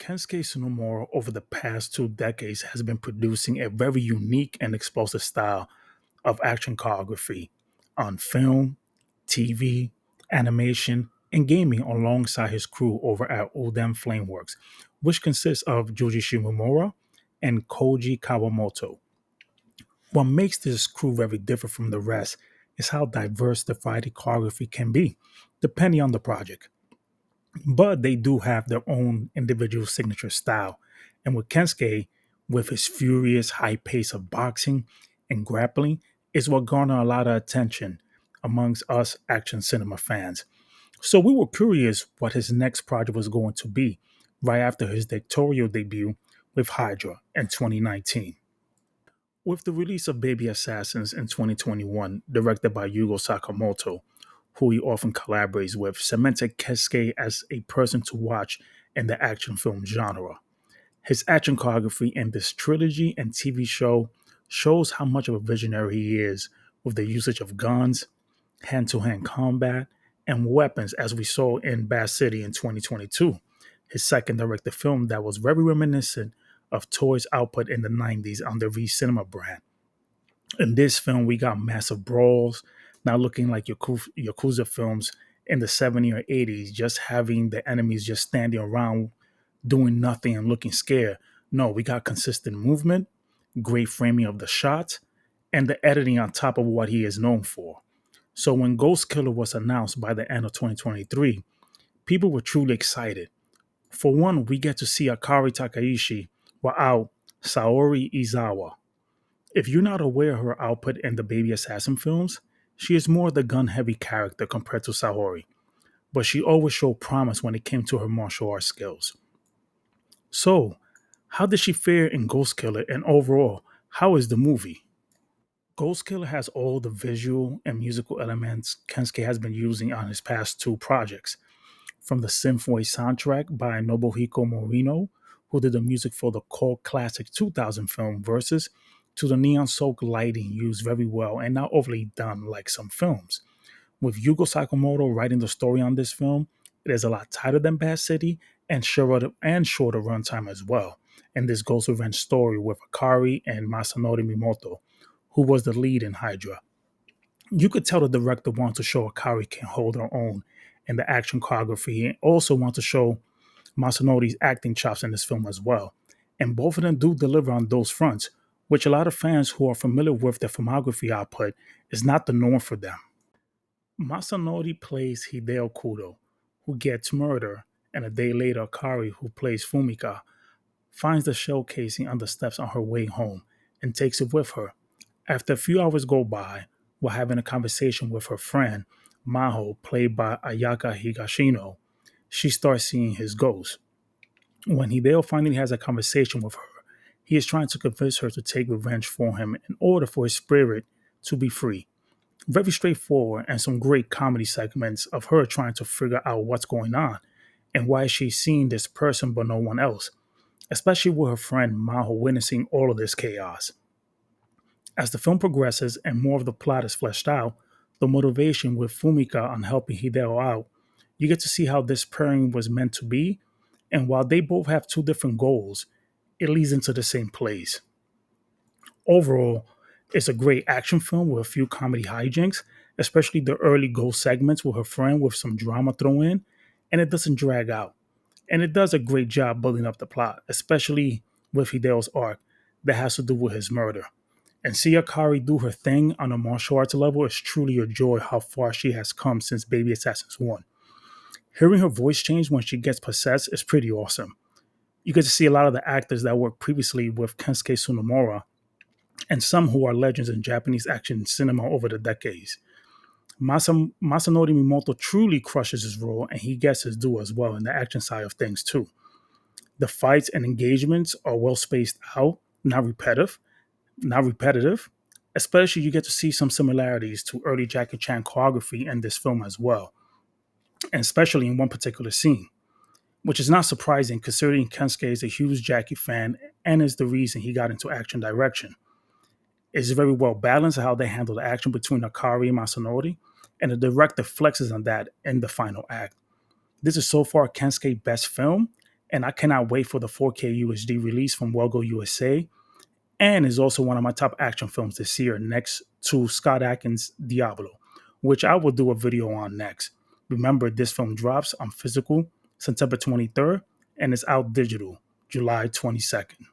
Kensuke Tsunomura over the past 2 decades has been producing a very unique and explosive style of action choreography on film, TV, animation, and gaming alongside his crew over at Oden Flameworks, which consists of Joji Shimomura and Koji Kawamoto. What makes this crew very different from the rest is how diverse the fighting choreography can be, depending on the project. But they do have their own individual signature style. And with Kensuke, with his furious high pace of boxing and grappling, is what garnered a lot of attention amongst us action cinema fans. So we were curious what his next project was going to be right after his directorial debut with Hydra in 2019. With the release of Baby Assassins in 2021, directed by Yugo Sakamoto, who he often collaborates with, cemented Keisuke as a person to watch in the action film genre. His action choreography in this trilogy and TV show shows how much of a visionary he is with the usage of guns, hand to hand combat, and weapons, as we saw in Bad City in 2022, his second directed film that was very reminiscent of Toy's output in the 90s on the V Cinema brand. In this film, we got massive brawls, not looking like Yakuza films in the 70s or 80s, just having the enemies just standing around doing nothing and looking scared. No, we got consistent movement, great framing of the shots, and the editing on top of what he is known for. So when Ghost Killer was announced by the end of 2023, people were truly excited. For one, we get to see Akari Takaishi without Saori Izawa. If you're not aware of her output in the Baby Assassin films, she is more the gun heavy character compared to Saori, but she always showed promise when it came to her martial arts skills. So, how did she fare in Ghost Killer, and overall, how is the movie? Ghost Killer has all the visual and musical elements Kensuke has been using on his past two projects, from the Synthwave soundtrack by Nobuhiko Morino, who did the music for the cult classic 2000 film Versus, to the neon soaked lighting used very well and not overly done like some films. With Yugo Sakamoto writing the story on this film, it is a lot tighter than Bad City and shorter runtime as well. In this Ghost Revenge story with Akari and Masanori Mimoto, who was the lead in Hydra. You could tell the director wanted to show Akari can hold her own in the action choreography and also want to show Masanori's acting chops in this film as well. And both of them do deliver on those fronts, which a lot of fans who are familiar with their filmography output is not the norm for them. Masanori plays Hideo Kudo, who gets murdered, and a day later Akari, who plays Fumika, finds the shell casing on the steps on her way home and takes it with her. After a few hours go by, while having a conversation with her friend, Maho, played by Ayaka Higashino, she starts seeing his ghost. When Hideo finally has a conversation with her, he is trying to convince her to take revenge for him in order for his spirit to be free. Very straightforward and some great comedy segments of her trying to figure out what's going on and why she's seeing this person but no one else, especially with her friend Maho witnessing all of this chaos. As the film progresses and more of the plot is fleshed out, the motivation with Fumika on helping Hideo out, you get to see how this pairing was meant to be, and while they both have two different goals, it leads into the same place. Overall, it's a great action film with a few comedy hijinks, especially the early ghost segments with her friend with some drama thrown in, and it doesn't drag out. And it does a great job building up the plot, especially with Hideo's arc that has to do with his murder. And see Akari do her thing on a martial arts level is truly a joy how far she has come since Baby Assassins 1. Hearing her voice change when she gets possessed is pretty awesome. You get to see a lot of the actors that worked previously with Kensuke Tsunomura and some who are legends in Japanese action cinema over the decades. Masanori Mimoto truly crushes his role and he gets his due as well in the action side of things too. The fights and engagements are well spaced out, not repetitive. Especially, you get to see some similarities to early Jackie Chan choreography in this film as well, and especially in one particular scene, which is not surprising considering Kensuke is a huge Jackie fan and is the reason he got into action direction. It's very well balanced how they handle the action between Akari and Masanori, and the director flexes on that in the final act. This is so far Kensuke's best film, And I cannot wait for the 4K UHD release from Wellgo USA, and is also one of my top action films this year, next to Scott Adkins' Diablo, which I will do a video on next. Remember, this film drops on physical September 23rd and is out digital July 22nd.